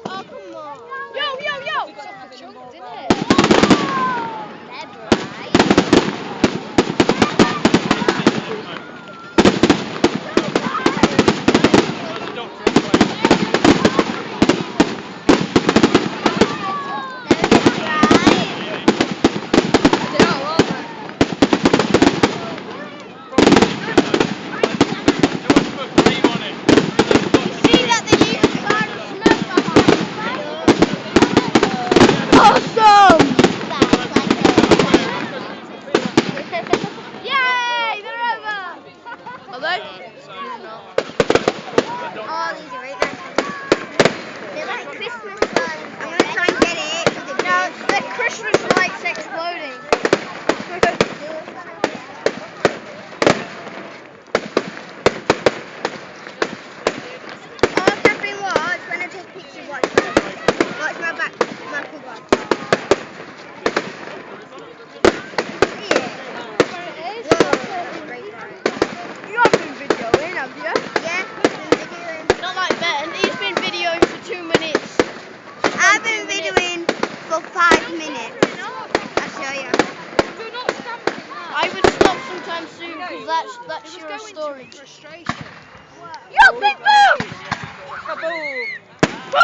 Oh, come on. Yo, yo, yo! It's off the chunk, didn't it? They're dry. Awesome! Yay! They're over! Are they? Oh, these are right nice ones. They're like Christmas ones. I'm going to try and get it. No, the Christmas lights exploding. Oh, Catherine, watch. When I take pictures, watch this. Watch my back cover. You haven't been videoing, have you? Yeah, I've been videoing. Not like Ben. He's been videoing for 2 minutes. I've been videoing for 5 minutes. I'll show you. I would stop sometime soon because that's your storage. Frustration. Yo, big boom! Kaboom! Woo!